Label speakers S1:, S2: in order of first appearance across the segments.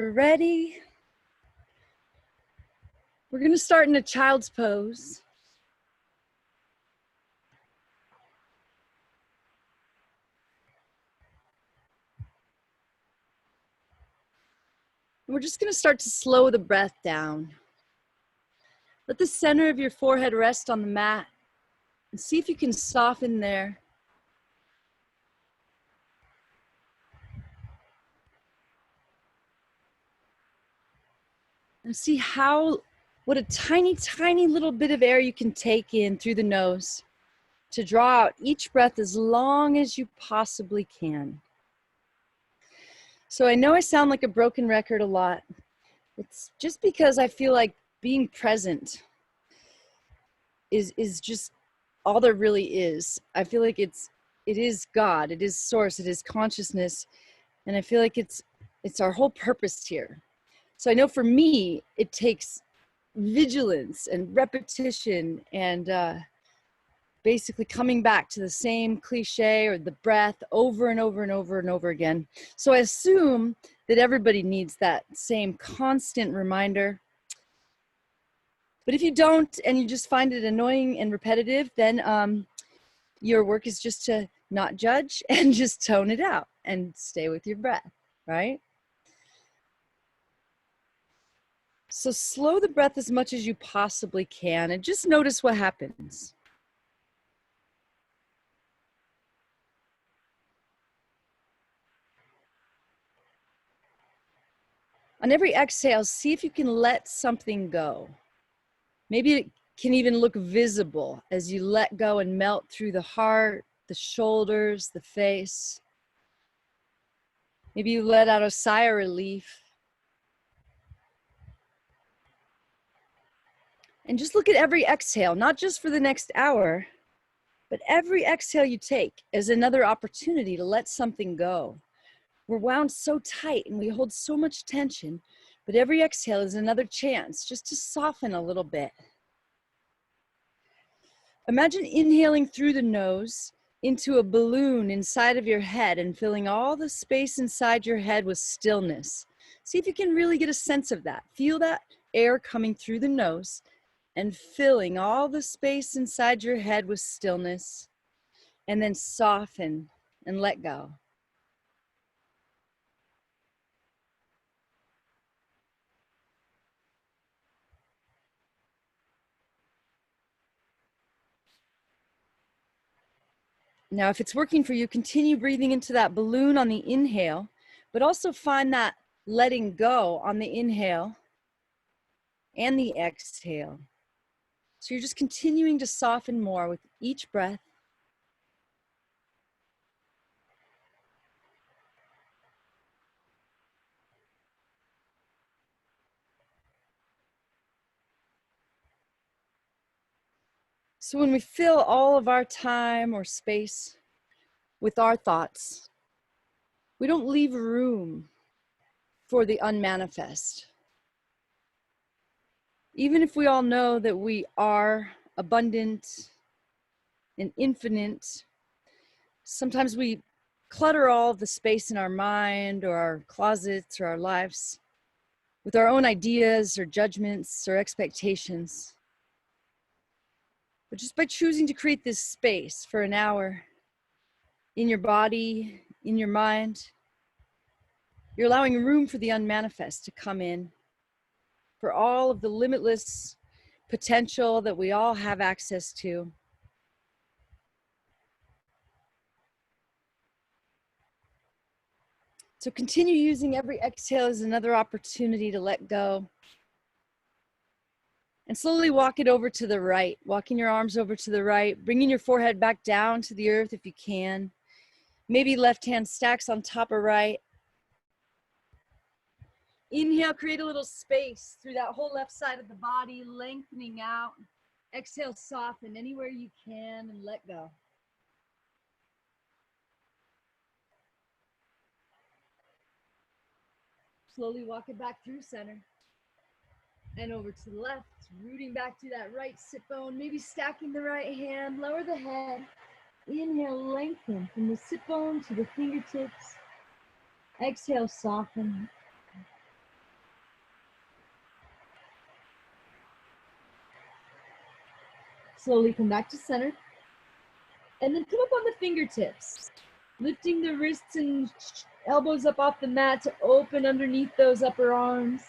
S1: We're ready. We're going to start in a child's pose. We're just going to start to slow the breath down. Let the center of your forehead rest on the mat and see if you can soften there. And see what a tiny, tiny little bit of air you can take in through the nose to draw out each breath as long as you possibly can. So I know I sound like a broken record a lot. It's just because I feel like being present is just all there really is. I feel like it is God, it is source, it is consciousness. And I feel like it's our whole purpose here. So I know for me, it takes vigilance and repetition and basically coming back to the same cliche or the breath over and over and over and over again. So I assume that everybody needs that same constant reminder. But if you don't and you just find it annoying and repetitive, then your work is just to not judge and just tone it out and stay with your breath, right? So slow the breath as much as you possibly can and just notice what happens. On every exhale, see if you can let something go. Maybe it can even look visible as you let go and melt through the heart, the shoulders, the face. Maybe you let out a sigh of relief. And just look at every exhale, not just for the next hour, but every exhale you take is another opportunity to let something go. We're wound so tight and we hold so much tension, but every exhale is another chance just to soften a little bit. Imagine inhaling through the nose into a balloon inside of your head and filling all the space inside your head with stillness. See if you can really get a sense of that. Feel that air coming through the nose and filling all the space inside your head with stillness, and then soften and let go. Now, if it's working for you, continue breathing into that balloon on the inhale, but also find that letting go on the inhale and the exhale. So you're just continuing to soften more with each breath. So when we fill all of our time or space with our thoughts, we don't leave room for the unmanifest. Even if we all know that we are abundant and infinite, sometimes we clutter all of the space in our mind or our closets or our lives with our own ideas or judgments or expectations. But just by choosing to create this space for an hour in your body, in your mind, you're allowing room for the unmanifest to come in, for all of the limitless potential that we all have access to. So continue using every exhale as another opportunity to let go. And slowly walk it over to the right, walking your arms over to the right, bringing your forehead back down to the earth if you can. Maybe left hand stacks on top of right. Inhale, create a little space through that whole left side of the body, lengthening out. Exhale, soften anywhere you can and let go. Slowly walk it back through center. And over to the left, rooting back to that right sit bone, maybe stacking the right hand, lower the head. Inhale, lengthen from the sit bone to the fingertips. Exhale, soften. Slowly come back to center. And then come up on the fingertips, lifting the wrists and elbows up off the mat to open underneath those upper arms.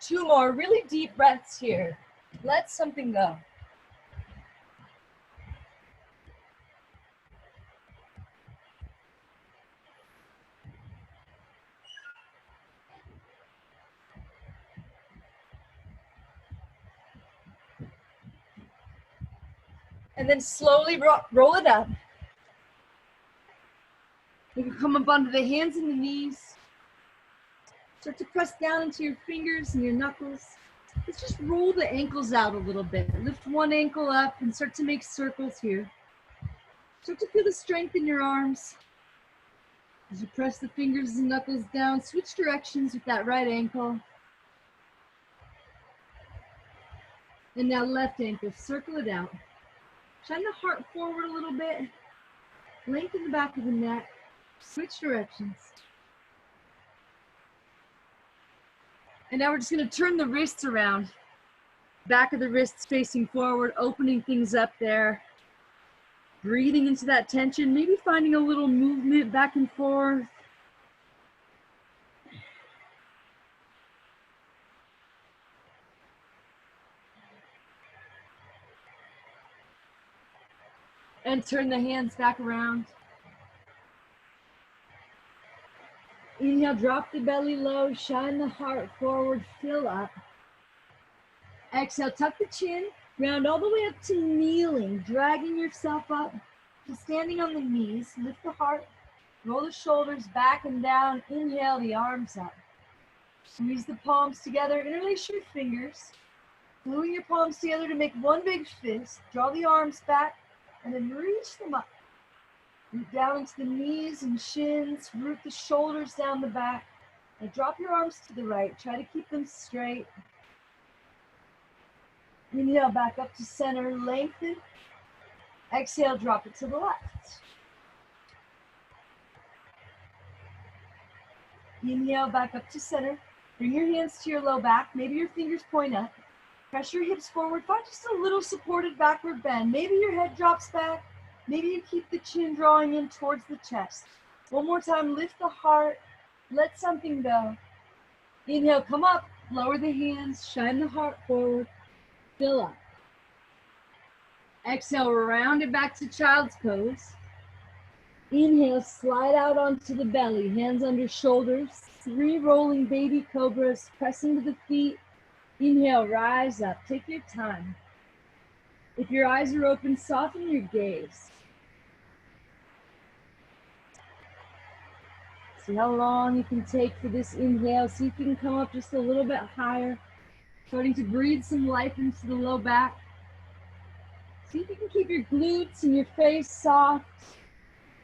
S1: Two more really deep breaths here. Let something go. And then slowly roll it up. You can come up onto the hands and the knees. Start to press down into your fingers and your knuckles. Let's just roll the ankles out a little bit. Lift one ankle up and start to make circles here. Start to feel the strength in your arms. As you press the fingers and knuckles down, switch directions with that right ankle. And now left ankle, circle it out. Shine the heart forward a little bit. Lengthen the back of the neck. Switch directions. And now we're just going to turn the wrists around. Back of the wrists facing forward, opening things up there. Breathing into that tension, maybe finding a little movement back and forth. And turn the hands back around. Inhale, drop the belly low, shine the heart forward, fill up. Exhale, tuck the chin, round all the way up to kneeling, dragging yourself up to standing on the knees. Lift the heart, roll the shoulders back and down. Inhale, the arms up. Squeeze the palms together, interlace your fingers. Gluing your palms together to make one big fist. Draw the arms back and then reach them up. Root down into the knees and shins. Root the shoulders down the back. And drop your arms to the right. Try to keep them straight. Inhale, back up to center, lengthen. Exhale, drop it to the left. Inhale, back up to center. Bring your hands to your low back. Maybe your fingers point up. Press your hips forward. Find just a little supported backward bend. Maybe your head drops back. Maybe you keep the chin drawing in towards the chest. One more time, lift the heart. Let something go. Inhale, come up. Lower the hands. Shine the heart forward. Fill up. Exhale, round it back to child's pose. Inhale, slide out onto the belly, hands under shoulders. 3 rolling baby cobras, press into the feet. Inhale, rise up, take your time. If your eyes are open, soften your gaze. See how long you can take for this inhale. See if you can come up just a little bit higher. Starting to breathe some life into the low back. See if you can keep your glutes and your face soft.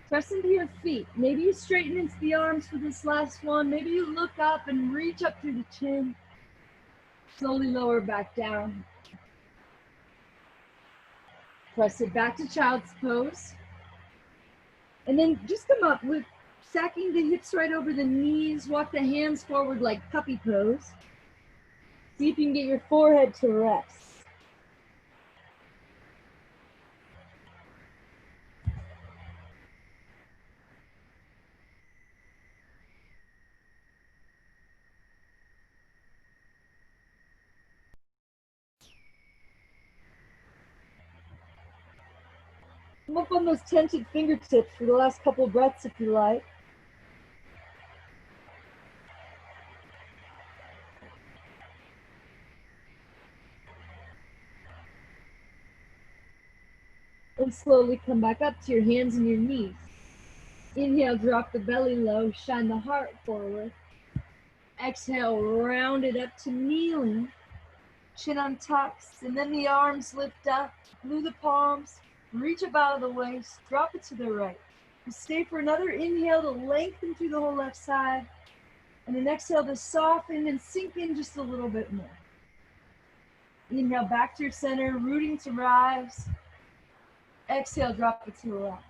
S1: Press into your feet. Maybe you straighten into the arms for this last one. Maybe you look up and reach up through the chin. Slowly lower back down. Press it back to child's pose. And then just come up with stacking the hips right over the knees. Walk the hands forward like puppy pose. See if you can get your forehead to rest. Come up on those tented fingertips for the last couple breaths if you like. And slowly come back up to your hands and your knees. Inhale, drop the belly low, shine the heart forward. Exhale, round it up to kneeling. Chin untucks, and then the arms lift up, glue the palms, reach up out of the waist, drop it to the right. We'll stay for another inhale to lengthen through the whole left side, and an exhale to soften and sink in just a little bit more. Inhale back to your center, rooting to rise. Exhale, drop it to the left.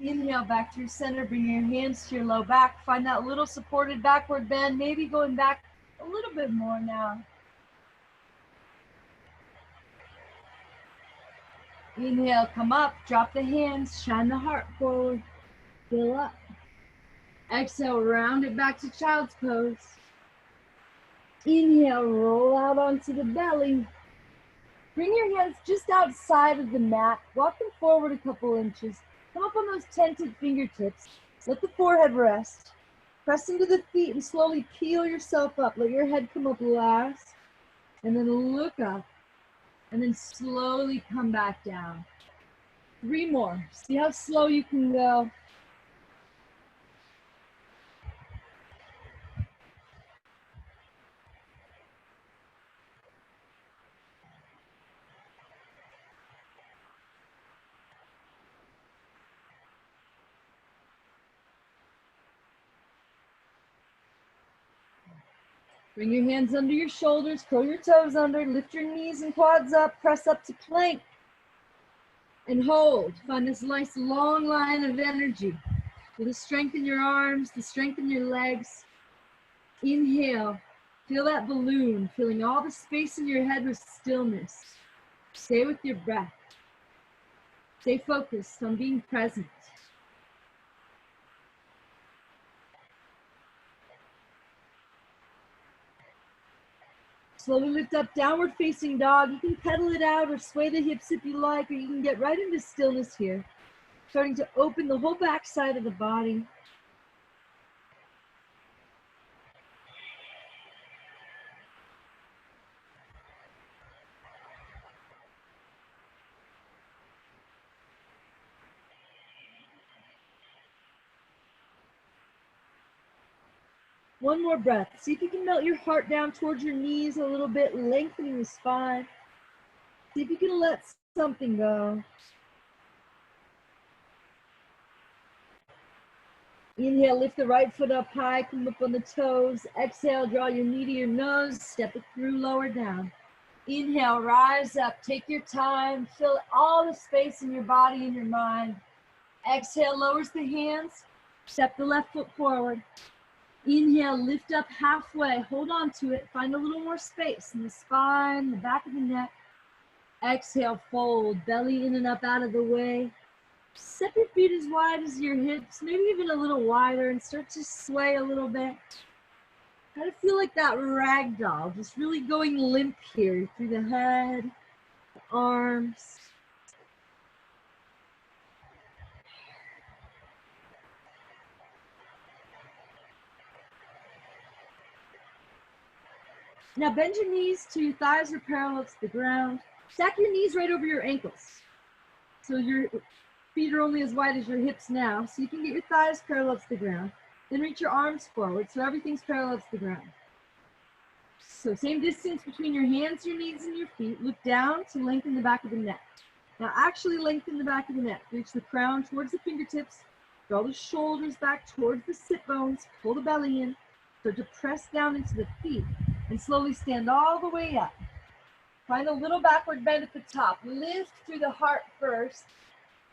S1: Inhale back to your center, bring your hands to your low back. Find that little supported backward bend, maybe going back a little bit more now. Inhale, come up, drop the hands, shine the heart forward, fill up. Exhale, round it back to child's pose. Inhale, roll out onto the belly. Bring your hands just outside of the mat, walk them forward a couple inches. Come up on those tented fingertips. Let the forehead rest. Press into the feet and slowly peel yourself up. Let your head come up last. And then look up. And then slowly come back down. 3 more. See how slow you can go. Bring your hands under your shoulders, curl your toes under, lift your knees and quads up, press up to plank, and hold. Find this nice long line of energy. Feel the strength in your arms, the strength in your legs. Inhale, feel that balloon, filling all the space in your head with stillness. Stay with your breath. Stay focused on being present. Slowly lift up, downward facing dog. You can pedal it out or sway the hips if you like, or you can get right into stillness here. Starting to open the whole back side of the body. One more breath. See if you can melt your heart down towards your knees a little bit, lengthening the spine. See if you can let something go. Inhale, lift the right foot up high, come up on the toes. Exhale, draw your knee to your nose, step it through, lower down. Inhale, rise up, take your time, fill all the space in your body and your mind. Exhale, lowers the hands, step the left foot forward. Inhale, lift up halfway, hold on to it, find a little more space in the spine, the back of the neck. Exhale, fold, belly in and up out of the way. Step your feet as wide as your hips, maybe even a little wider, and start to sway a little bit. Kind of feel like that rag doll, just really going limp here through the head, the arms. Now bend your knees to your thighs are parallel to the ground. Stack your knees right over your ankles. So your feet are only as wide as your hips now, so you can get your thighs parallel to the ground. Then reach your arms forward, so everything's parallel to the ground. So same distance between your hands, your knees, and your feet. Look down to lengthen the back of the neck. Now actually lengthen the back of the neck. Reach the crown towards the fingertips. Draw the shoulders back towards the sit bones. Pull the belly in. Start to press down into the feet and slowly stand all the way up. Find a little backward bend at the top. Lift through the heart first,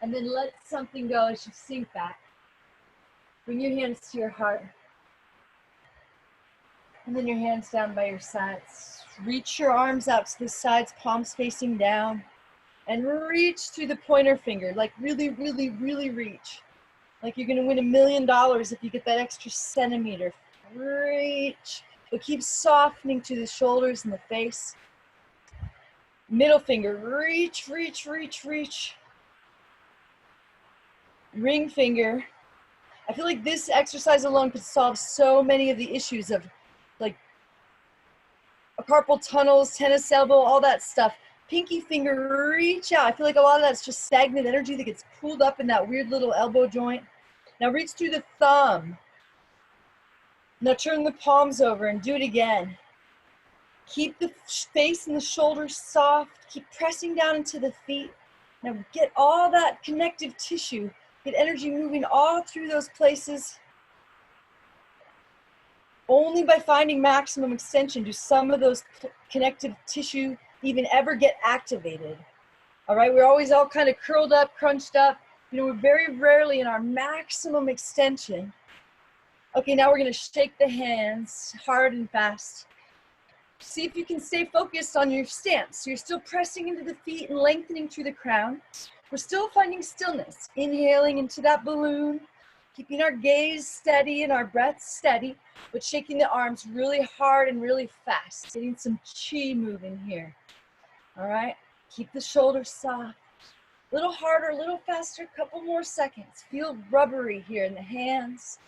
S1: and then let something go as you sink back. Bring your hands to your heart. And then your hands down by your sides. Reach your arms out to the sides, palms facing down. And reach through the pointer finger, like really, really, really reach. Like you're gonna win $1 million if you get that extra centimeter. Reach. But keep softening to the shoulders and the face. Middle finger, reach, reach, reach, reach. Ring finger. I feel like this exercise alone could solve so many of the issues of like carpal tunnels, tennis elbow, all that stuff. Pinky finger, reach out. I feel like a lot of that's just stagnant energy that gets pulled up in that weird little elbow joint. Now reach through the thumb. Now turn the palms over and do it again. Keep the face and the shoulders soft. Keep pressing down into the feet. Now get all that connective tissue. Get energy moving all through those places. Only by finding maximum extension do some of those connective tissue even ever get activated. All right, we're always all kind of curled up, crunched up. You know, we're very rarely in our maximum extension. Okay, now we're gonna shake the hands hard and fast. See if you can stay focused on your stance. So you're still pressing into the feet and lengthening through the crown. We're still finding stillness, inhaling into that balloon, keeping our gaze steady and our breath steady, but shaking the arms really hard and really fast, getting some chi moving here. All right, keep the shoulders soft. A little harder, a little faster, a couple more seconds. Feel rubbery here in the hands.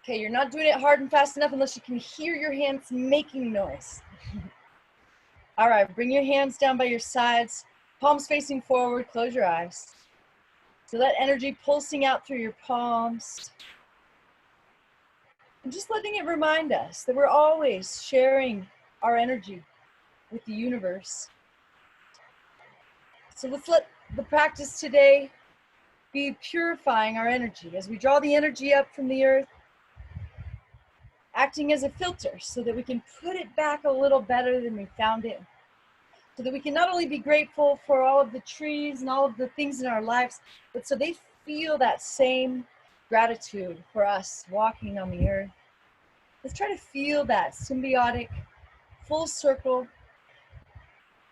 S1: Okay, you're not doing it hard and fast enough unless you can hear your hands making noise. All right, bring your hands down by your sides, palms facing forward, close your eyes. So that energy pulsing out through your palms. And just letting it remind us that we're always sharing our energy with the universe. So let's let the practice today be purifying our energy as we draw the energy up from the earth, acting as a filter so that we can put it back a little better than we found it. So that we can not only be grateful for all of the trees and all of the things in our lives, but so they feel that same gratitude for us walking on the earth. Let's try to feel that symbiotic, full circle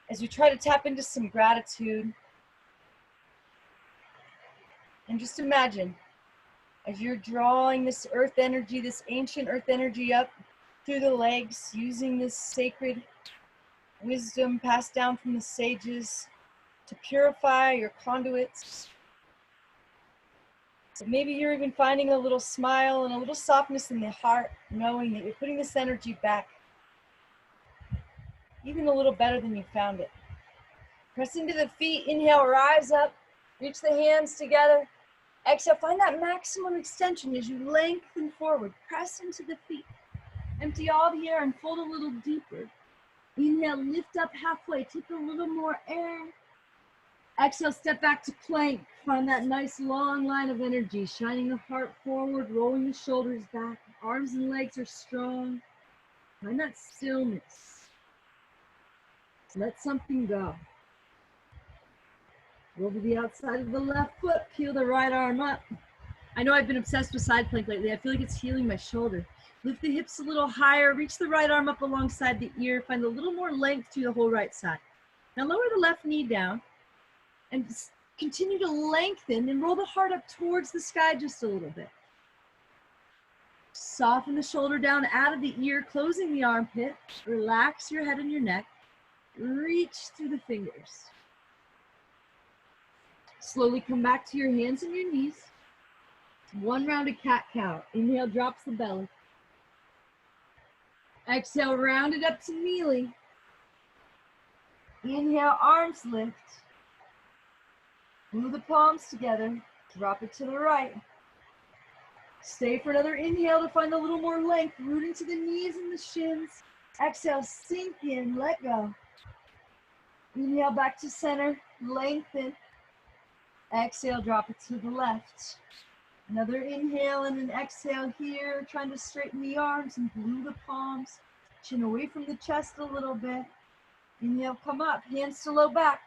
S1: as you try to tap into some gratitude. And just imagine, as you're drawing this earth energy, this ancient earth energy up through the legs, using this sacred wisdom passed down from the sages to purify your conduits. So maybe you're even finding a little smile and a little softness in the heart, knowing that you're putting this energy back even a little better than you found it. Press into the feet, inhale, rise up, reach the hands together. Exhale, find that maximum extension as you lengthen forward. Press into the feet. Empty all the air and fold a little deeper. Inhale, lift up halfway, take a little more air. Exhale, step back to plank. Find that nice long line of energy, shining the heart forward, rolling the shoulders back. Arms and legs are strong. Find that stillness. Let something go. Roll to the outside of the left foot, peel the right arm up. I know I've been obsessed with side plank lately. I feel like it's healing my shoulder. Lift the hips a little higher, reach the right arm up alongside the ear, find a little more length through the whole right side. Now lower the left knee down and continue to lengthen and roll the heart up towards the sky just a little bit. Soften the shoulder down out of the ear, closing the armpit. Relax your head and your neck. Reach through the fingers. Slowly come back to your hands and your knees. One rounded cat-cow. Inhale, drops the belly. Exhale, round it up to kneeling. Inhale, arms lift. Glue the palms together. Drop it to the right. Stay for another inhale to find a little more length. Root into the knees and the shins. Exhale, sink in, let go. Inhale, back to center, lengthen. Exhale, drop it to the left. Another inhale and an exhale here, trying to straighten the arms and glue the palms. Chin away from the chest a little bit. Inhale, come up, hands to low back.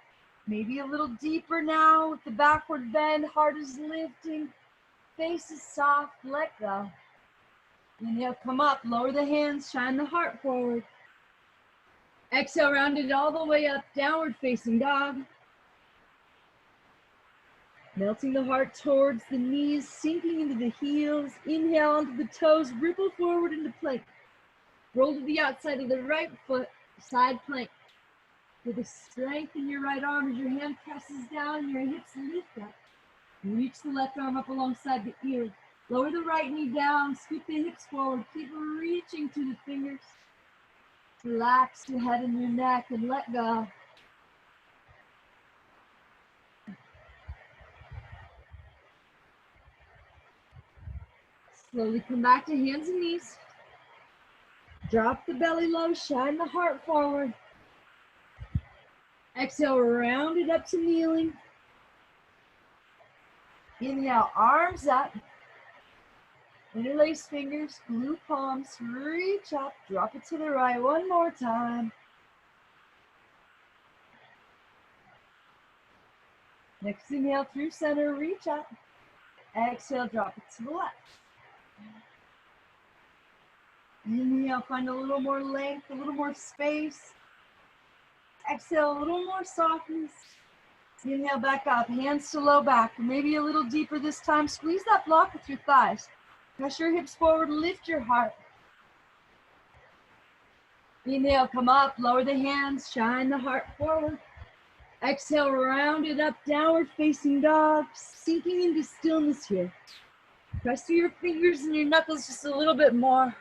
S1: Maybe a little deeper now with the backward bend, heart is lifting. Face is soft, let go. Inhale, come up, lower the hands, shine the heart forward. Exhale, round it all the way up, downward facing dog. Melting the heart towards the knees, sinking into the heels. Inhale onto the toes, ripple forward into plank. Roll to the outside of the right foot, side plank. With the strength in your right arm as your hand presses down, your hips lift up. Reach the left arm up alongside the ear. Lower the right knee down, scoop the hips forward. Keep reaching to the fingers. Relax your head and your neck and let go. Slowly come back to hands and knees. Drop the belly low, shine the heart forward. Exhale, round it up to kneeling. Inhale, arms up. Interlace fingers, glue palms, reach up, drop it to the right. One more time. Next inhale through center, reach up. Exhale, drop it to the left. Inhale, find a little more length, a little more space. Exhale, a little more softness. Inhale, back up, hands to low back, maybe a little deeper this time. Squeeze that block with your thighs. Press your hips forward, lift your heart. Inhale, come up, lower the hands, shine the heart forward. Exhale, round it up, downward facing dog, sinking into stillness here. Press through your fingers and your knuckles just a little bit more.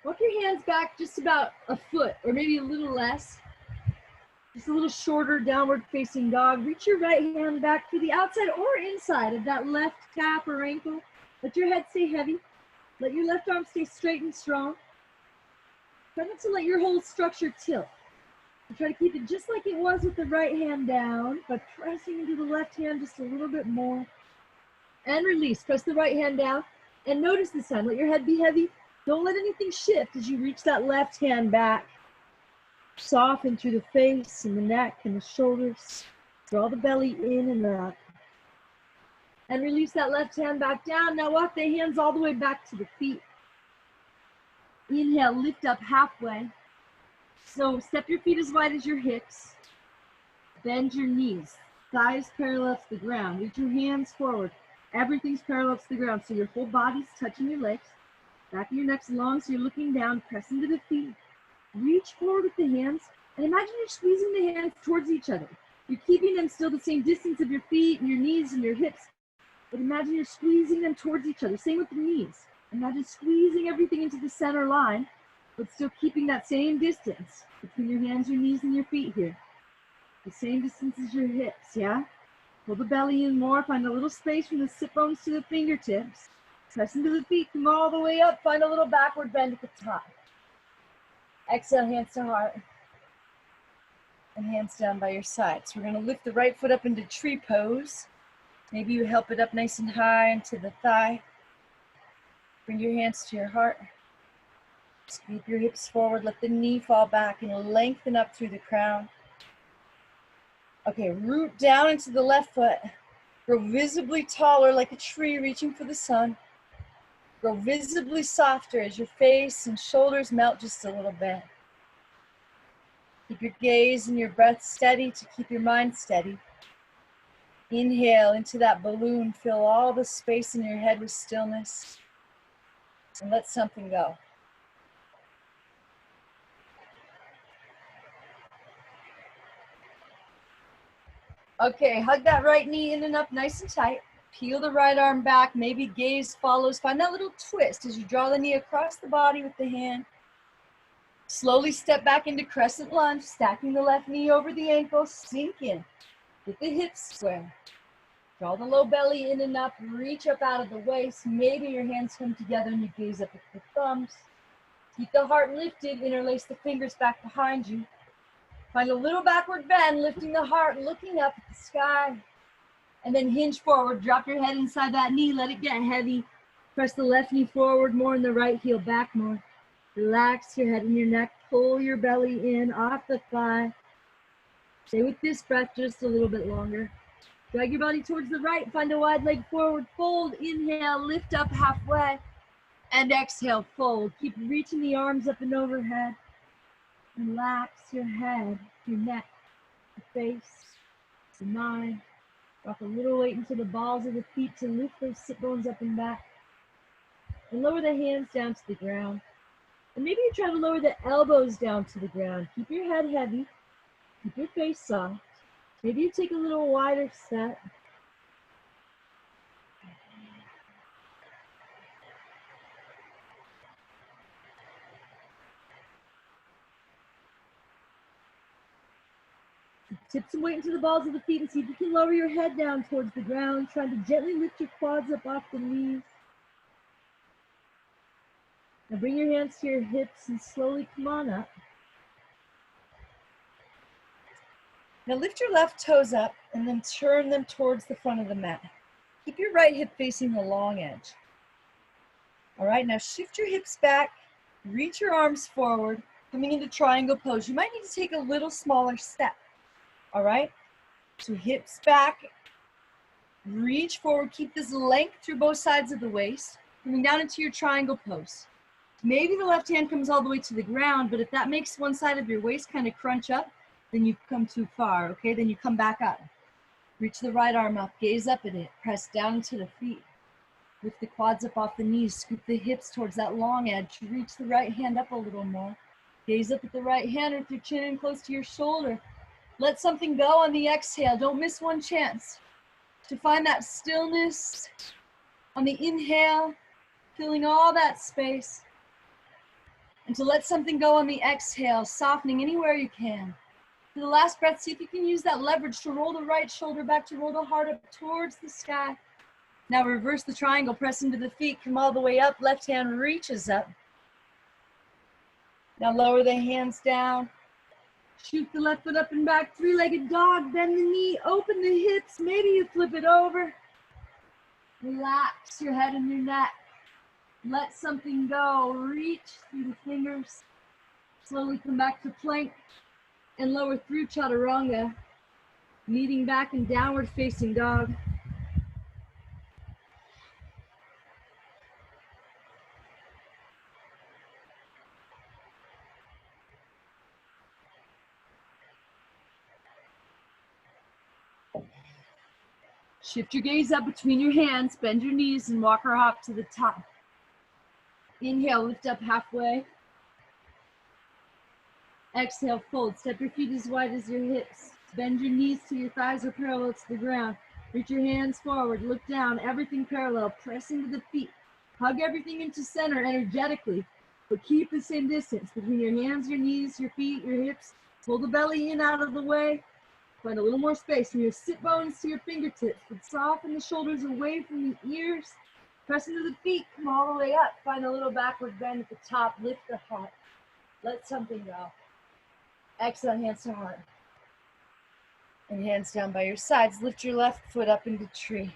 S1: Walk your hands back just about a foot or maybe a little less. Just a little shorter downward facing dog. Reach your right hand back to the outside or inside of that left calf or ankle. Let your head stay heavy. Let your left arm stay straight and strong. Try not to let your whole structure tilt. And try to keep it just like it was with the right hand down, but pressing into the left hand just a little bit more. And release. Press the right hand down. And notice this time, let your head be heavy. Don't let anything shift as you reach that left hand back. Soften through the face and the neck and the shoulders. Draw the belly in and up. And release that left hand back down. Now walk the hands all the way back to the feet. Inhale, lift up halfway. So step your feet as wide as your hips. Bend your knees. Thighs parallel to the ground. Reach your hands forward. Everything's parallel to the ground. So your whole body's touching your legs. Back of your neck's long, so you're looking down, press into the feet. Reach forward with the hands. And imagine you're squeezing the hands towards each other. You're keeping them still the same distance of your feet and your knees and your hips. But imagine you're squeezing them towards each other. Same with the knees. Imagine squeezing everything into the center line, but still keeping that same distance between your hands, your knees, and your feet here. The same distance as your hips, yeah? Pull the belly in more. Find a little space from the sit bones to the fingertips. Press into the feet. Come all the way up. Find a little backward bend at the top. Exhale, hands to heart. And hands down by your sides. We're going to lift the right foot up into tree pose. Maybe you help it up nice and high into the thigh. Bring your hands to your heart. Sweep your hips forward. Let the knee fall back and lengthen up through the crown. Okay, root down into the left foot. Grow visibly taller like a tree reaching for the sun. Grow visibly softer as your face and shoulders melt just a little bit. Keep your gaze and your breath steady to keep your mind steady. Inhale into that balloon. Fill all the space in your head with stillness. And let something go. Okay, hug that right knee in and up nice and tight. Peel the right arm back. Maybe gaze follows. Find that little twist as you draw the knee across the body with the hand. Slowly step back into crescent lunge, stacking the left knee over the ankle. Sink in. Get the hips square. Draw the low belly in and up. Reach up out of the waist. Maybe your hands come together and you gaze up at the thumbs. Keep the heart lifted. Interlace the fingers back behind you. Find a little backward bend, lifting the heart, looking up at the sky. And then hinge forward. Drop your head inside that knee. Let it get heavy. Press the left knee forward more and the right heel back more. Relax your head and your neck. Pull your belly in off the thigh. Stay with this breath just a little bit longer. Drag your body towards the right. Find a wide leg forward. Fold. Inhale. Lift up halfway. And exhale. Fold. Keep reaching the arms up and overhead. Relax your head, your neck, the face, the mind. Drop a little weight into the balls of the feet to lift those sit bones up and back. And lower the hands down to the ground. And maybe you try to lower the elbows down to the ground. Keep your head heavy. Keep your face soft. Maybe you take a little wider step. Tip some weight into the balls of the feet and see if you can lower your head down towards the ground, trying to gently lift your quads up off the knees. Now bring your hands to your hips and slowly come on up. Now lift your left toes up and then turn them towards the front of the mat. Keep your right hip facing the long edge. All right, now shift your hips back, reach your arms forward, coming into triangle pose. You might need to take a little smaller step. All right, so hips back, reach forward, keep this length through both sides of the waist, coming down into your triangle pose. Maybe the left hand comes all the way to the ground, but if that makes one side of your waist kind of crunch up, then you've come too far, okay? Then you come back up. Reach the right arm up, gaze up at it, press down into the feet. Lift the quads up off the knees, scoop the hips towards that long edge, reach the right hand up a little more. Gaze up at the right hand with your chin in close to your shoulder. Let something go on the exhale. Don't miss one chance to find that stillness on the inhale, filling all that space. And to let something go on the exhale, softening anywhere you can. For the last breath, see if you can use that leverage to roll the right shoulder back, to roll the heart up towards the sky. Now reverse the triangle, press into the feet, come all the way up, left hand reaches up. Now lower the hands down. Shoot the left foot up and back, three-legged dog, bend the knee, open the hips, maybe you flip it over. Relax your head and your neck. Let something go, reach through the fingers. Slowly come back to plank and lower through chaturanga, kneading back in downward facing dog. Shift your gaze up between your hands, bend your knees and walk or hop to the top. Inhale, lift up halfway. Exhale, fold. Step your feet as wide as your hips. Bend your knees till your thighs are parallel to the ground. Reach your hands forward, look down, everything parallel. Press into the feet. Hug everything into center energetically, but keep the same distance between your hands, your knees, your feet, your hips. Pull the belly in out of the way. Find a little more space from your sit bones to your fingertips, but soften the shoulders away from the ears. Press into the feet, come all the way up. Find a little backward bend at the top, lift the heart. Let something go. Exhale, hands to heart. And hands down by your sides. Lift your left foot up into tree.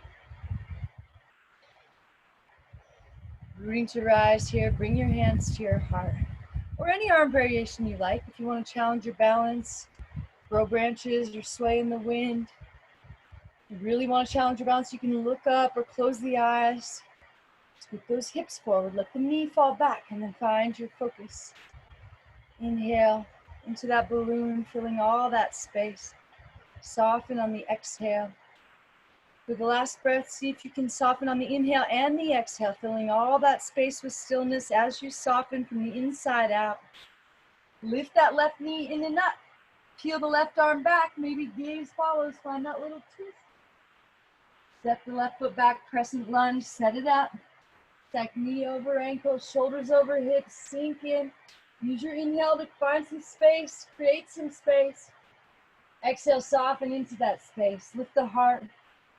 S1: Rooting to rise here, bring your hands to your heart. Or any arm variation you like. If you want to challenge your balance, grow branches or sway in the wind. If you really want to challenge your balance, you can look up or close the eyes. Scoop those hips forward, let the knee fall back, and then find your focus. Inhale into that balloon, filling all that space. Soften on the exhale. For the last breath, see if you can soften on the inhale and the exhale, filling all that space with stillness as you soften from the inside out. Lift that left knee in and up. Peel the left arm back, maybe gaze follows, find that little twist. Step the left foot back, crescent lunge, set it up. Stack knee over ankle, shoulders over hips, sink in. Use your inhale to find some space, create some space. Exhale, soften into that space. Lift the heart,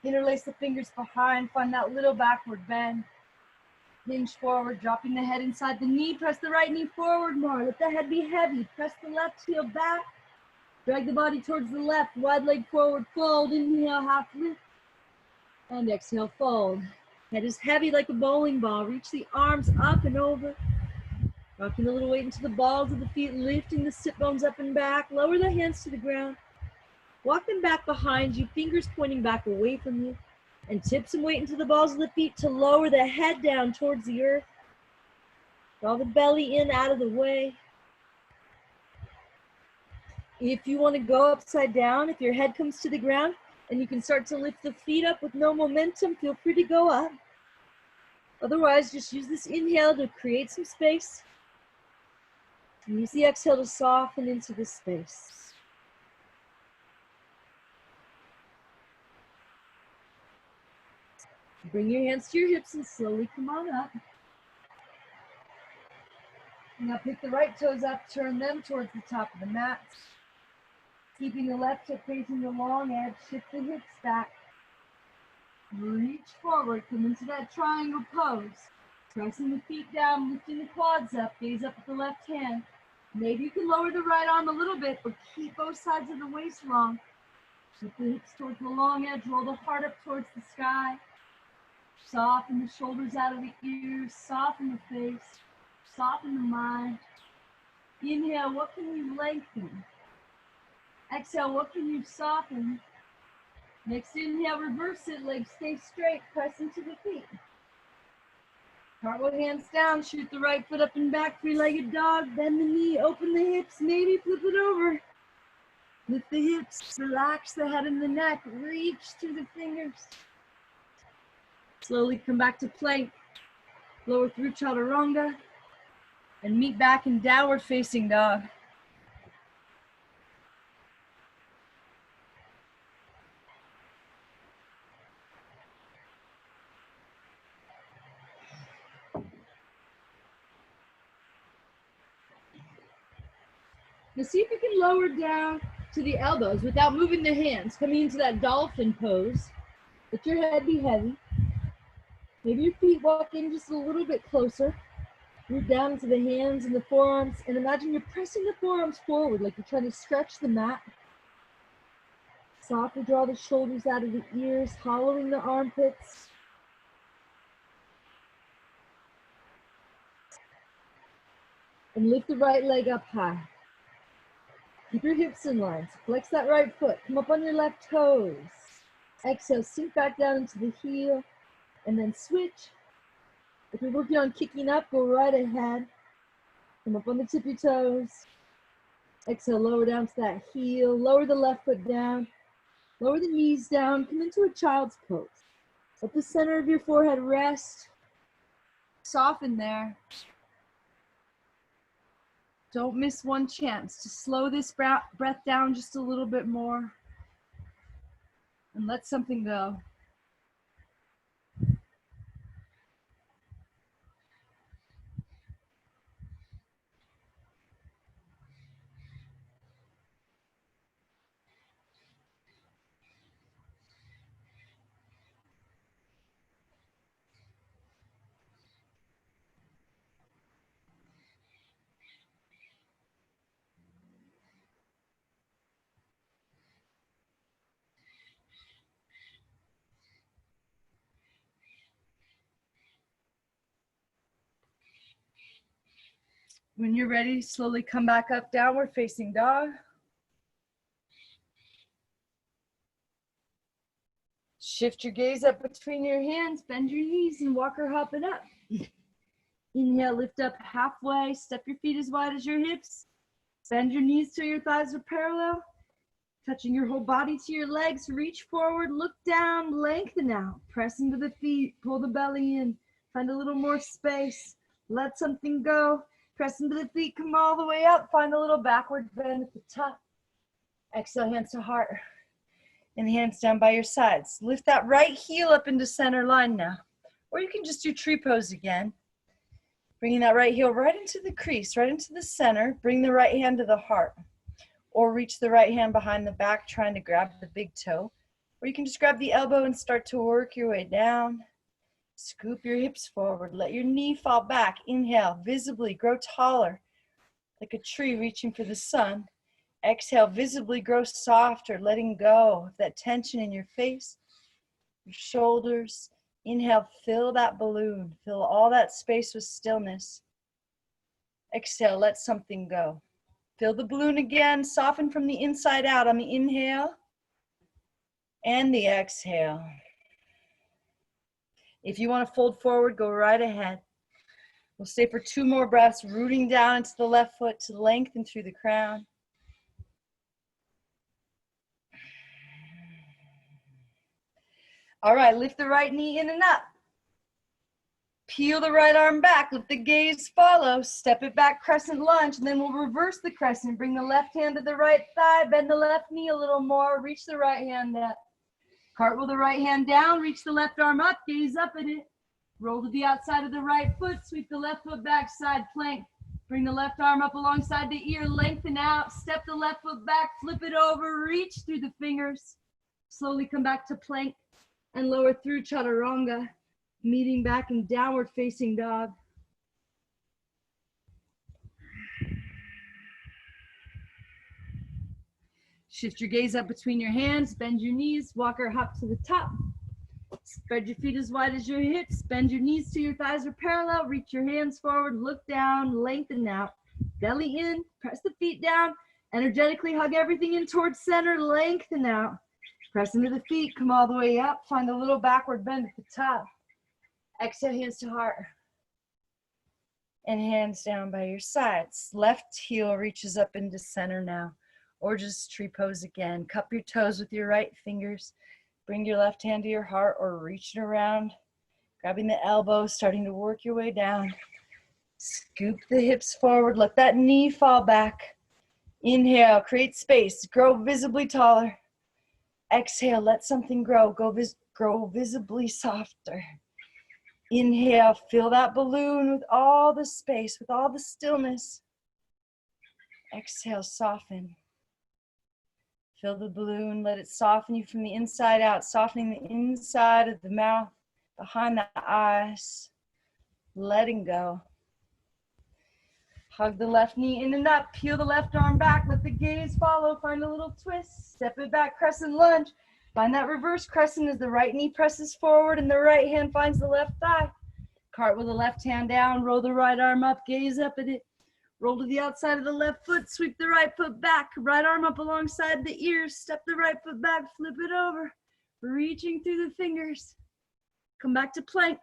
S1: interlace the fingers behind, find that little backward bend. Hinge forward, dropping the head inside the knee, press the right knee forward more. Let the head be heavy, press the left heel back. Drag the body towards the left, wide leg forward, fold, inhale, half lift. And exhale, fold. Head is heavy like a bowling ball. Reach the arms up and over. Rocking a little weight into the balls of the feet, lifting the sit bones up and back. Lower the hands to the ground. Walk them back behind you, fingers pointing back away from you. And tip some weight into the balls of the feet to lower the head down towards the earth. Draw the belly in out of the way. If you want to go upside down, if your head comes to the ground and you can start to lift the feet up with no momentum, feel free to go up. Otherwise, just use this inhale to create some space. And use the exhale to soften into the space. Bring your hands to your hips and slowly come on up. Now pick the right toes up, turn them towards the top of the mat. Keeping the left hip facing the long edge, shift the hips back. Reach forward, come into that triangle pose. Pressing the feet down, lifting the quads up, gaze up at the left hand. Maybe you can lower the right arm a little bit, but keep both sides of the waist long. Lift the hips towards the long edge, roll the heart up towards the sky. Soften the shoulders out of the ears, soften the face, soften the mind. Inhale, what can you lengthen? Exhale, what can you soften? Next inhale, reverse it, legs stay straight, press into the feet. Cartwheel hands down, shoot the right foot up and back, three-legged dog, bend the knee, open the hips, maybe flip it over. Lift the hips, relax the head and the neck, reach through the fingers. Slowly come back to plank, lower through chaturanga, and meet back in downward facing dog. Now see if you can lower down to the elbows without moving the hands, coming into that dolphin pose. Let your head be heavy. Maybe your feet walk in just a little bit closer. Root down into the hands and the forearms, and imagine you're pressing the forearms forward like you're trying to stretch the mat. Softly draw the shoulders out of the ears, hollowing the armpits. And lift the right leg up high. Keep your hips in line. So flex that right foot. Come up on your left toes. Exhale, sink back down into the heel, and then switch. If you're working on kicking up, go right ahead. Come up on the tippy toes. Exhale, lower down to that heel. Lower the left foot down. Lower the knees down. Come into a child's pose. Let the center of your forehead rest. Soften there. Don't miss one chance to slow this breath down just a little bit more and let something go. When you're ready, slowly come back up, downward facing dog. Shift your gaze up between your hands, bend your knees and walk or hop it up. Inhale, lift up halfway, step your feet as wide as your hips. Bend your knees till your thighs are parallel. Touching your whole body to your legs, reach forward, look down, lengthen out. Press into the feet, pull the belly in, find a little more space. Let something go. Press into the feet, come all the way up. Find a little backward bend at the top. Exhale, hands to heart. And hands down by your sides. Lift that right heel up into center line now. Or you can just do tree pose again. Bringing that right heel right into the crease, right into the center. Bring the right hand to the heart. Or reach the right hand behind the back, trying to grab the big toe. Or you can just grab the elbow and start to work your way down. Scoop your hips forward. Let your knee fall back. Inhale, visibly grow taller, like a tree reaching for the sun. Exhale, visibly grow softer, letting go of that tension in your face, your shoulders. Inhale, fill that balloon. Fill all that space with stillness. Exhale, let something go. Fill the balloon again. Soften from the inside out on the inhale and the exhale. If you want to fold forward, go right ahead. We'll stay for 2 more breaths, rooting down into the left foot to lengthen through the crown. All right, lift the right knee in and up. Peel the right arm back, let the gaze follow. Step it back, crescent lunge, and then we'll reverse the crescent. Bring the left hand to the right thigh, bend the left knee a little more, reach the right hand up. Cartwheel the right hand down, reach the left arm up, gaze up at it. Roll to the outside of the right foot, sweep the left foot back, side plank. Bring the left arm up alongside the ear, lengthen out, step the left foot back, flip it over, reach through the fingers. Slowly come back to plank and lower through chaturanga, meeting back in downward facing dog. Shift your gaze up between your hands, bend your knees, walk or hop to the top. Spread your feet as wide as your hips, bend your knees till your thighs are parallel, reach your hands forward, look down, lengthen out, belly in, press the feet down, energetically hug everything in towards center, lengthen out, press into the feet, come all the way up, find a little backward bend at the top. Exhale, hands to heart. And hands down by your sides. Left heel reaches up into center now, or just tree pose again. Cup your toes with your right fingers. Bring your left hand to your heart or reach it around, grabbing the elbow, starting to work your way down. Scoop the hips forward, let that knee fall back. Inhale, create space, grow visibly taller. Exhale, let something grow, grow visibly softer. Inhale, fill that balloon with all the space, with all the stillness. Exhale, soften. Fill the balloon, let it soften you from the inside out, softening the inside of the mouth, behind the eyes, letting go. Hug the left knee in and up, peel the left arm back, let the gaze follow, find a little twist, step it back, crescent lunge. Find that reverse crescent as the right knee presses forward and the right hand finds the left thigh. Cart with the left hand down, roll the right arm up, gaze up at it. Roll to the outside of the left foot, sweep the right foot back, right arm up alongside the ears, step the right foot back, flip it over, reaching through the fingers. Come back to plank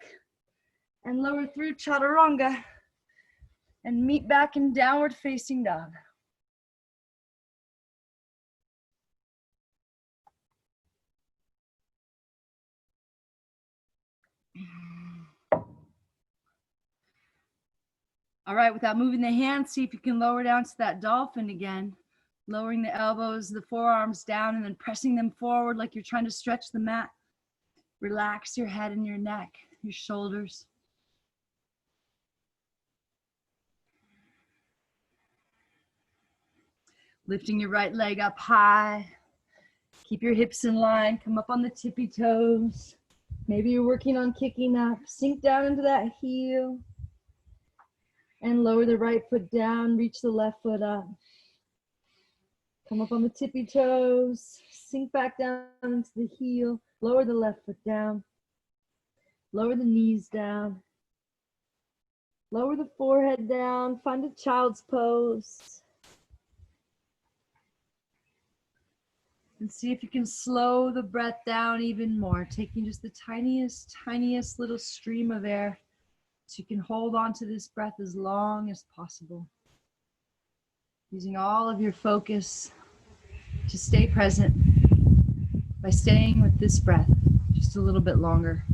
S1: and lower through chaturanga and meet back in downward facing dog. All right, without moving the hands, see if you can lower down to that dolphin again. Lowering the elbows, the forearms down, and then pressing them forward like you're trying to stretch the mat. Relax your head and your neck, your shoulders. Lifting your right leg up high. Keep your hips in line, come up on the tippy toes. Maybe you're working on kicking up. Sink down into that heel. And lower the right foot down, reach the left foot up. Come up on the tippy toes, sink back down into the heel, lower the left foot down, lower the knees down, lower the forehead down, find a child's pose. And see if you can slow the breath down even more, taking just the tiniest little stream of air. So you can hold on to this breath as long as possible. Using all of your focus to stay present by staying with this breath just a little bit longer.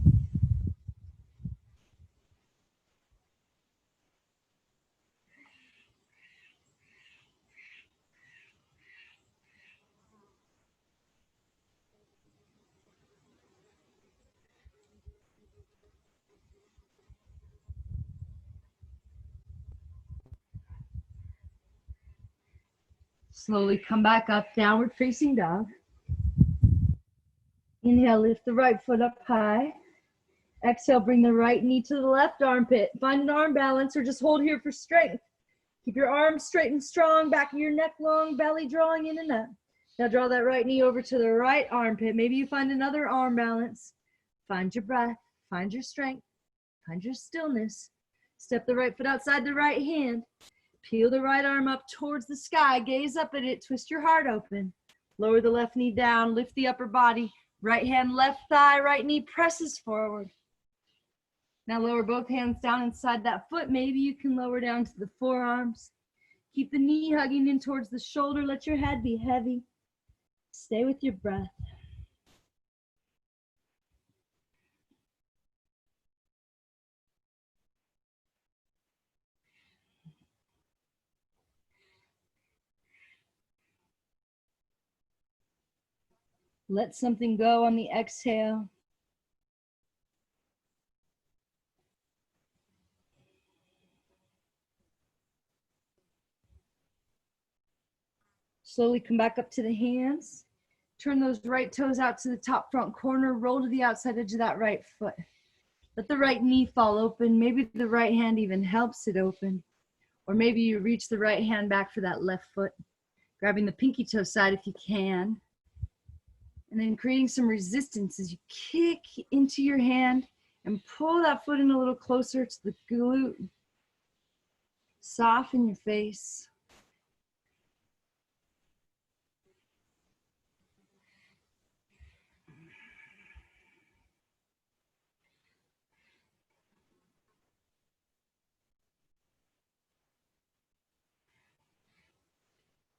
S1: Slowly come back up, downward facing dog. Inhale, lift the right foot up high. Exhale, bring the right knee to the left armpit. Find an arm balance or just hold here for strength. Keep your arms straight and strong, back of your neck long, belly drawing in and up. Now draw that right knee over to the right armpit. Maybe you find another arm balance. Find your breath, find your strength, find your stillness. Step the right foot outside the right hand. Peel the right arm up towards the sky, gaze up at it, twist your heart open. Lower the left knee down, lift the upper body. Right hand, left thigh, right knee presses forward. Now lower both hands down inside that foot. Maybe you can lower down to the forearms. Keep the knee hugging in towards the shoulder. Let your head be heavy. Stay with your breath. Let something go on the exhale. Slowly come back up to the hands. Turn those right toes out to the top front corner. Roll to the outside edge of that right foot. Let the right knee fall open. Maybe the right hand even helps it open. Or maybe you reach the right hand back for that left foot. Grabbing the pinky toe side if you can. And then creating some resistance as you kick into your hand and pull that foot in a little closer to the glute. Soften your face.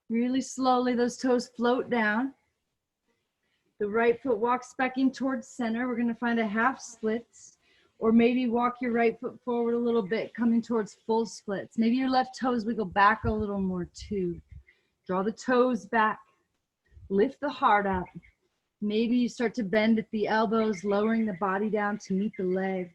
S1: Really slowly, those toes float down. The right foot walks back in towards center. We're going to find a half splits, or maybe walk your right foot forward a little bit, coming towards full splits. Maybe your left toes wiggle back a little more too. Draw the toes back. Lift the heart up. Maybe you start to bend at the elbows, lowering the body down to meet the leg.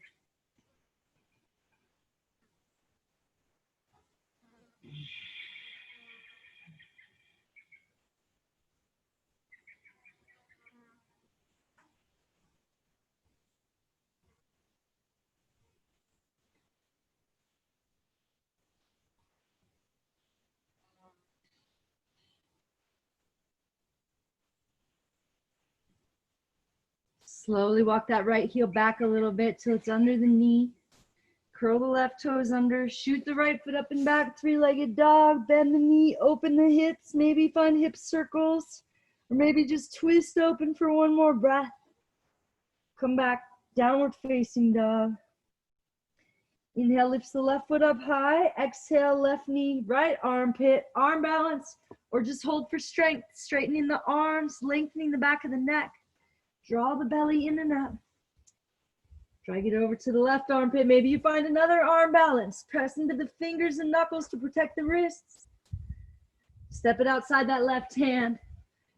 S1: Slowly walk that right heel back a little bit till it's under the knee. Curl the left toes under, shoot the right foot up and back, three-legged dog, bend the knee, open the hips, maybe find hip circles, or maybe just twist open for one more breath. Come back, downward facing dog. Inhale, lifts the left foot up high. Exhale, left knee, right armpit, arm balance, or just hold for strength, straightening the arms, lengthening the back of the neck. Draw the belly in and up. Drag it over to the left armpit. Maybe you find another arm balance. Press into the fingers and knuckles to protect the wrists. Step it outside that left hand.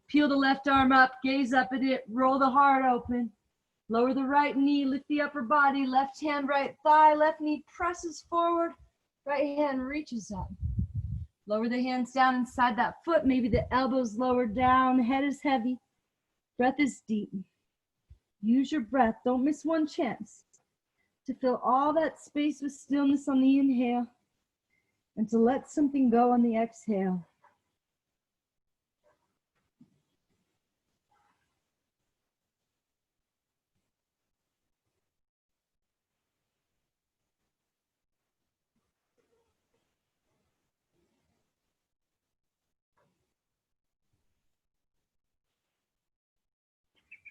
S1: Peel the left arm up, gaze up at it, roll the heart open. Lower the right knee, lift the upper body, left hand, right thigh, left knee presses forward, right hand reaches up. Lower the hands down inside that foot, maybe the elbows lower down, head is heavy, breath is deep. Use your breath, don't miss one chance to fill all that space with stillness on the inhale and to let something go on the exhale.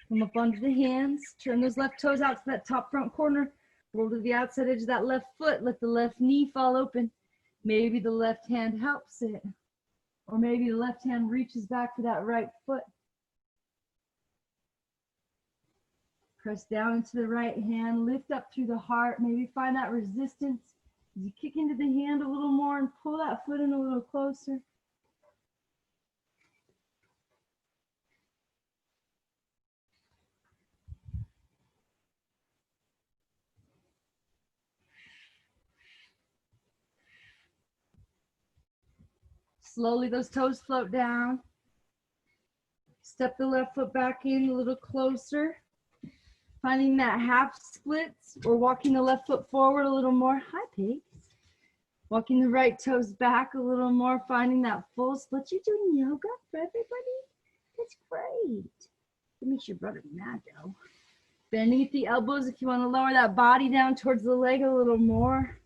S1: Come up onto the hands, turn those left toes out to that top front corner, roll to the outside edge of that left foot, let the left knee fall open. Maybe the left hand helps it, or maybe the left hand reaches back for that right foot. Press down into the right hand, lift up through the heart, maybe find that resistance as you kick into the hand a little more and pull that foot in a little closer. Slowly those toes float down. Step the left foot back in a little closer. Finding that half splits or walking the left foot forward a little more. Hi, pigs. Walking the right toes back a little more, finding that full split. You're doing yoga for everybody? That's great. It makes your brother mad though. Bending at the elbows if you want to lower that body down towards the leg a little more.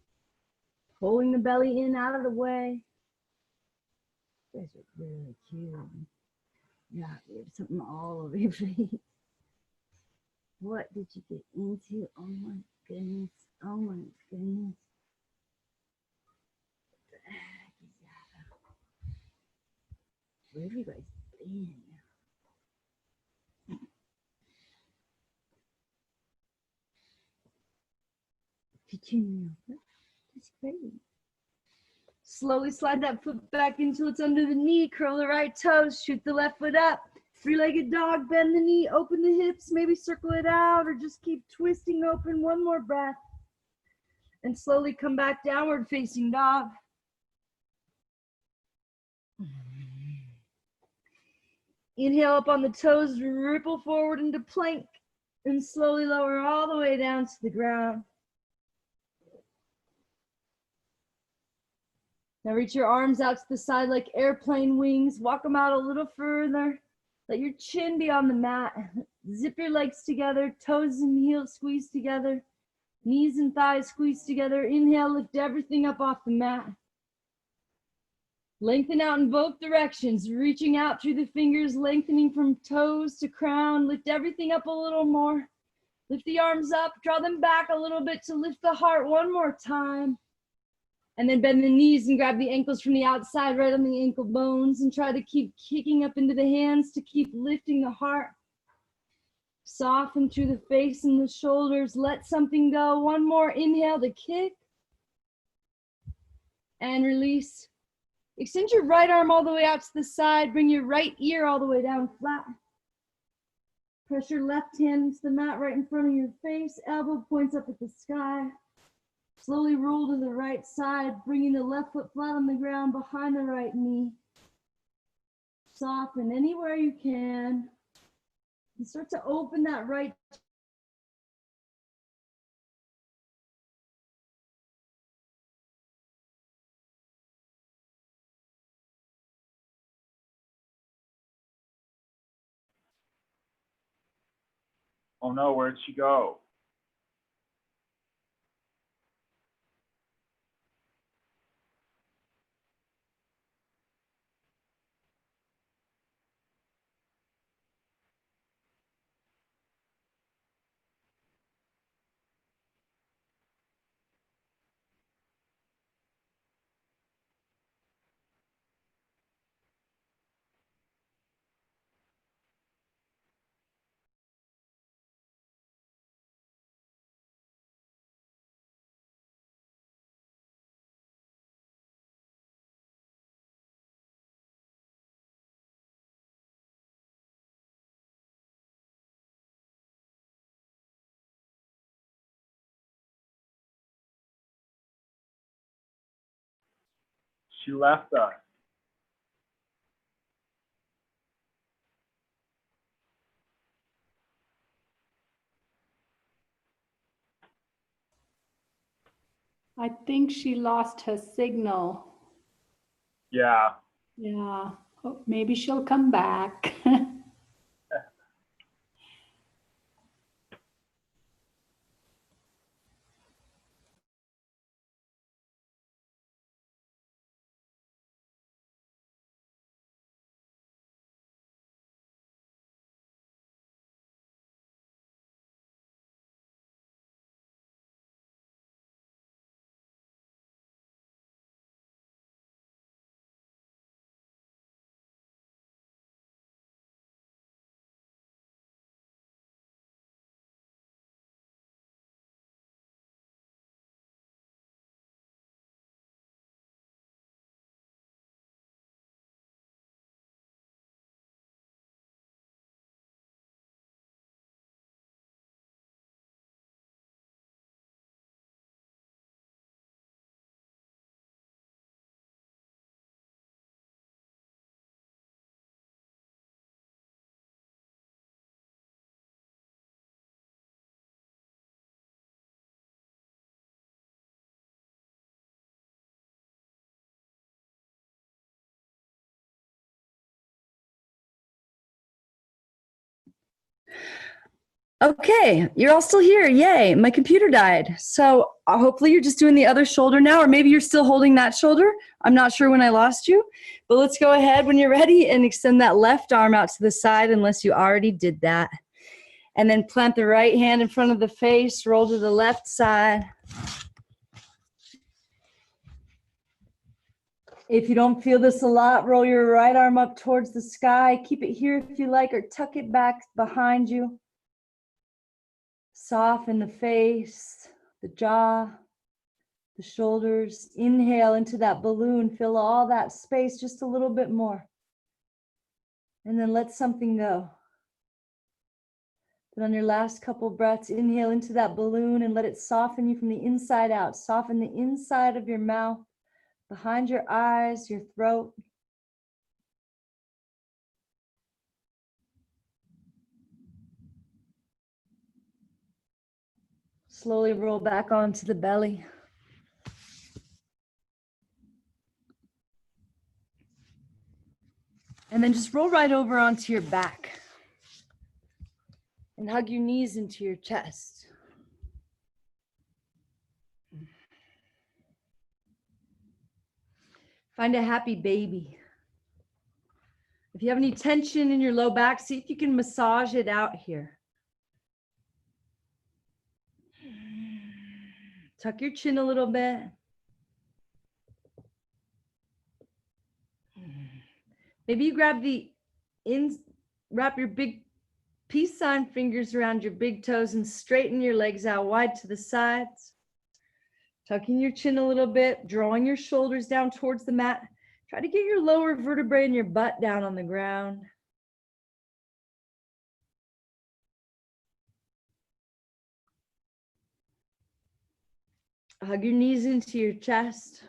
S1: Pulling the belly in out of the way. You guys are really cute. Yeah, you have something all over your face. What did you get into? Oh my goodness. Oh my goodness. What the heck is that? Where have you guys been? Continue. That's great. Slowly slide that foot back until it's under the knee. Curl the right toes. Shoot the left foot up. Three-legged dog. Bend the knee. Open the hips. Maybe circle it out or just keep twisting open. One more breath. And slowly come back downward facing dog. Inhale up on the toes. Ripple forward into plank. And slowly lower all the way down to the ground. Now reach your arms out to the side like airplane wings. Walk them out a little further. Let your chin be on the mat. Zip your legs together. Toes and heels squeeze together. Knees and thighs squeeze together. Inhale, lift everything up off the mat. Lengthen out in both directions, reaching out through the fingers, lengthening from toes to crown. Lift everything up a little more. Lift the arms up, draw them back a little bit to lift the heart one more time. And then bend the knees and grab the ankles from the outside, right on the ankle bones, and try to keep kicking up into the hands to keep lifting the heart. Soften through the face and the shoulders. Let something go. One more inhale to kick. And release. Extend your right arm all the way out to the side. Bring your right ear all the way down flat. Press your left hand into the mat right in front of your face. Elbow points up at the sky. Slowly roll to the right side, bringing the left foot flat on the ground behind the right knee. Soften anywhere you can. And start to open that right.
S2: Oh no, where'd she go? She left us.
S3: I think she lost her signal.
S2: Yeah.
S3: Yeah, oh, maybe she'll come back.
S1: Okay, you're all still here. Yay, my computer died. So hopefully you're just doing the other shoulder now, or maybe you're still holding that shoulder. I'm not sure when I lost you, but let's go ahead when you're ready and extend that left arm out to the side unless you already did that. And then plant the right hand in front of the face, roll to the left side. If you don't feel this a lot, roll your right arm up towards the sky. Keep it here if you like, or tuck it back behind you. Soften the face, the jaw, the shoulders. Inhale into that balloon. Fill all that space just a little bit more. And then let something go. Then on your last couple breaths, inhale into that balloon and let it soften you from the inside out. Soften the inside of your mouth, behind your eyes, your throat. Slowly roll back onto the belly. And then just roll right over onto your back and hug your knees into your chest. Find a happy baby. If you have any tension in your low back, see if you can massage it out here. Tuck your chin a little bit. Maybe you grab wrap your big peace sign fingers around your big toes and straighten your legs out wide to the sides. Tucking your chin a little bit, drawing your shoulders down towards the mat. Try to get your lower vertebrae and your butt down on the ground. Hug your knees into your chest.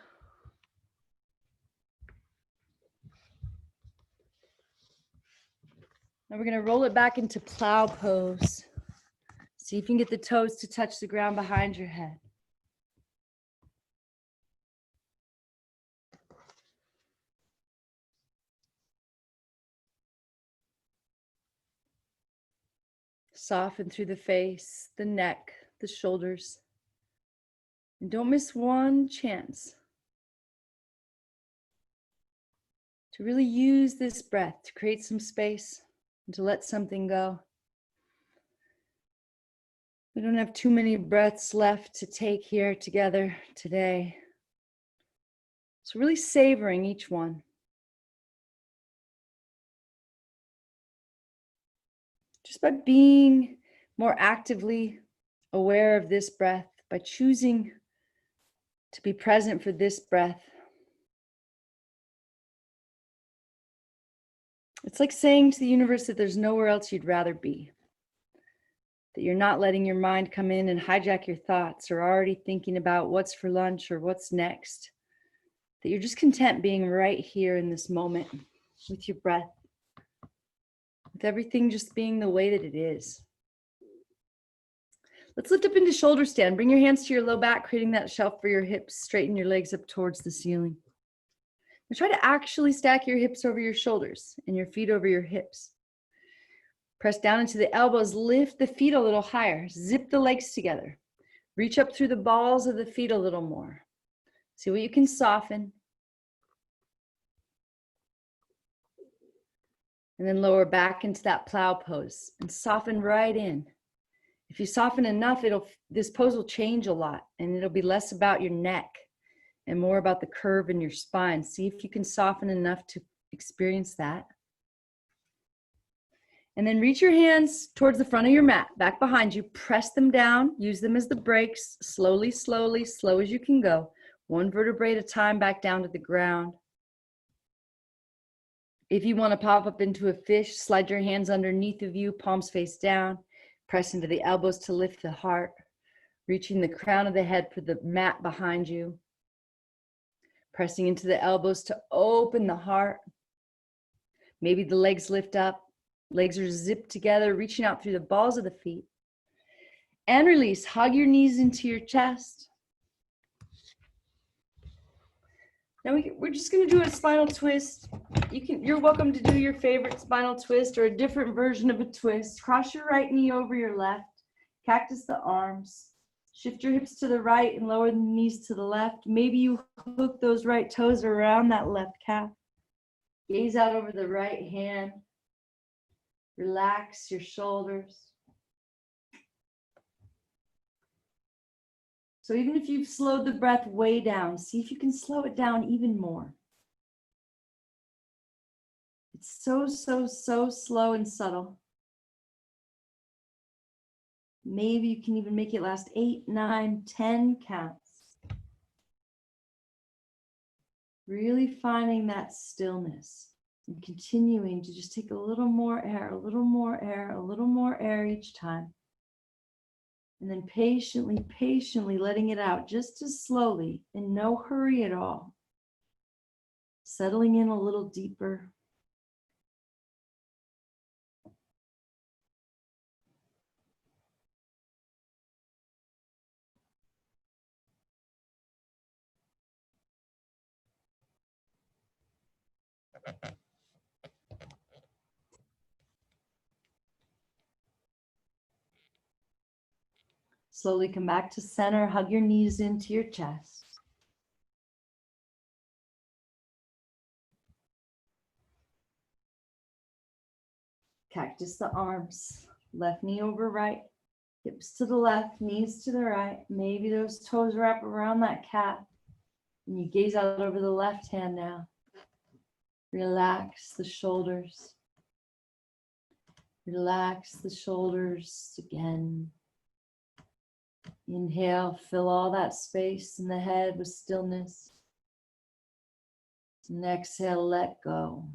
S1: Now we're going to roll it back into plow pose. See if you can get the toes to touch the ground behind your head. Soften through the face, the neck, the shoulders. And don't miss one chance to really use this breath to create some space and to let something go. We don't have too many breaths left to take here together today. So really savoring each one. Just by being more actively aware of this breath, by choosing to be present for this breath. It's like saying to the universe that there's nowhere else you'd rather be. That you're not letting your mind come in and hijack your thoughts or already thinking about what's for lunch or what's next. That you're just content being right here in this moment with your breath. With everything just being the way that it is. Let's lift up into shoulder stand. Bring your hands to your low back, creating that shelf for your hips. Straighten your legs up towards the ceiling. Now try to actually stack your hips over your shoulders and your feet over your hips. Press down into the elbows, lift the feet a little higher, zip the legs together. Reach up through the balls of the feet a little more. See what you can soften. And then lower back into that plow pose and soften right in. If you soften enough, this pose will change a lot and it'll be less about your neck and more about the curve in your spine. See if you can soften enough to experience that. And then reach your hands towards the front of your mat, back behind you. Press them down, use them as the brakes, slowly, slowly, slow as you can go. One vertebrae at a time back down to the ground. If you want to pop up into a fish, slide your hands underneath of you, palms face down. Press into the elbows to lift the heart. Reaching the crown of the head for the mat behind you. Pressing into the elbows to open the heart. Maybe the legs lift up. Legs are zipped together, reaching out through the balls of the feet. And release. Hug your knees into your chest. Now we're just going to do a spinal twist. You're welcome to do your favorite spinal twist or a different version of a twist. Cross your right knee over your left. Cactus the arms. Shift your hips to the right and lower the knees to the left. Maybe you hook those right toes around that left calf. Gaze out over the right hand. Relax your shoulders. So even if you've slowed the breath way down, see if you can slow it down even more. It's so slow and subtle. Maybe you can even make it last 8, 9, 10 counts. Really finding that stillness and continuing to just take a little more air, a little more air, a little more air each time. And then patiently letting it out just as slowly, in no hurry at all. Settling in a little deeper. Slowly come back to center, hug your knees into your chest. Cactus the arms, left knee over right, hips to the left, knees to the right. Maybe those toes wrap around that cat. And you gaze out over the left hand now. Relax the shoulders. Relax the shoulders again. Inhale, fill all that space in the head with stillness. And exhale, let go.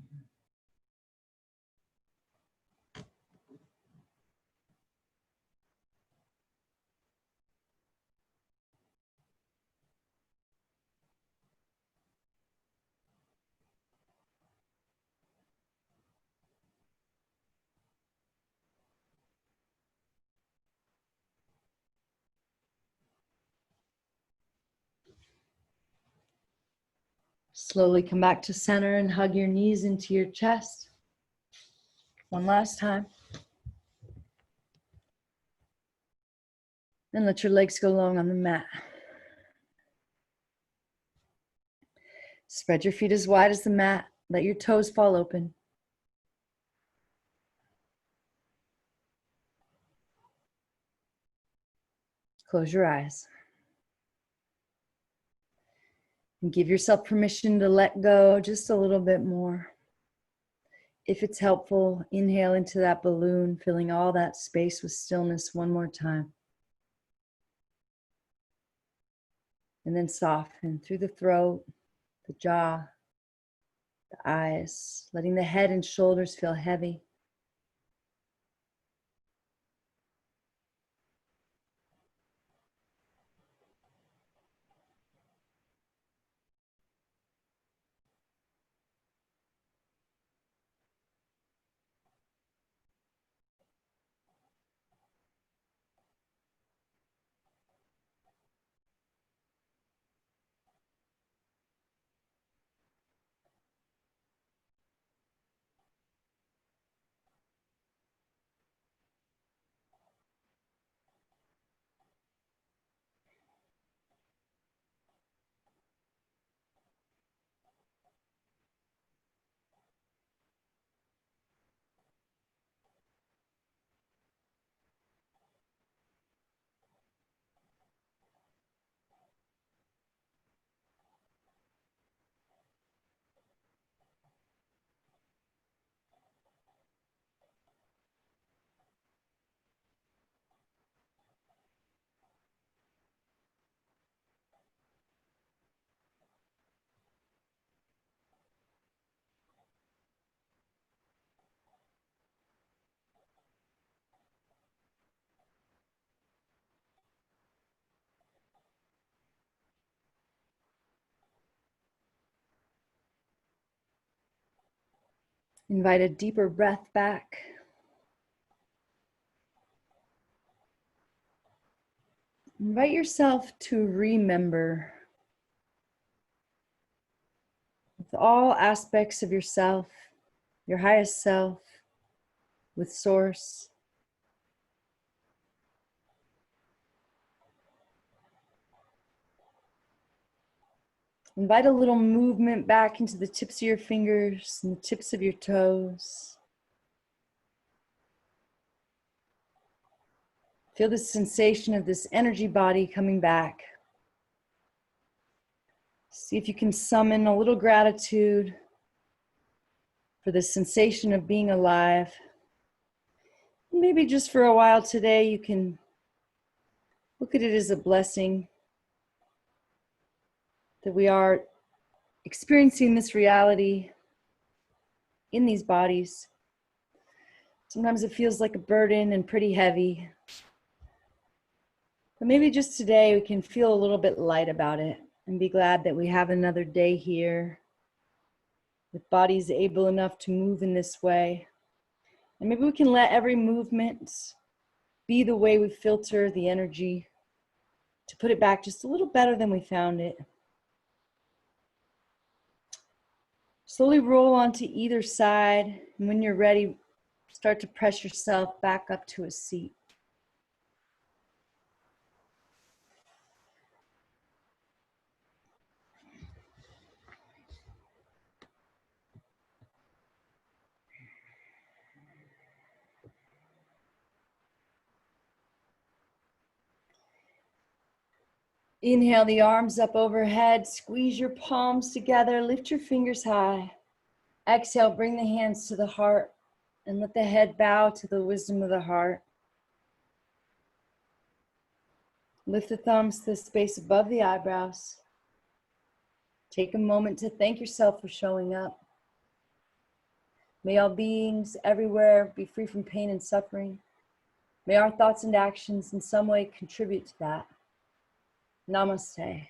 S1: Slowly come back to center and hug your knees into your chest. One last time. And let your legs go long on the mat. Spread your feet as wide as the mat. Let your toes fall open. Close your eyes. And give yourself permission to let go just a little bit more. If it's helpful, inhale into that balloon, filling all that space with stillness one more time. And then soften through the throat, the jaw, the eyes, letting the head and shoulders feel heavy. Invite a deeper breath back. Invite yourself to remember with all aspects of yourself, your highest self, with Source. Invite a little movement back into the tips of your fingers and the tips of your toes. Feel the sensation of this energy body coming back. See if you can summon a little gratitude for the sensation of being alive. Maybe just for a while today, you can look at it as a blessing that we are experiencing this reality in these bodies. Sometimes it feels like a burden and pretty heavy. But maybe just today we can feel a little bit light about it and be glad that we have another day here with bodies able enough to move in this way. And maybe we can let every movement be the way we filter the energy to put it back just a little better than we found it. Slowly roll onto either side, and when you're ready, start to press yourself back up to a seat. Inhale the arms up overhead, squeeze your palms together, lift your fingers high. Exhale, bring the hands to the heart and let the head bow to the wisdom of the heart. Lift the thumbs to the space above the eyebrows. Take a moment to thank yourself for showing up. May all beings everywhere be free from pain and suffering. May our thoughts and actions in some way contribute to that. Namaste.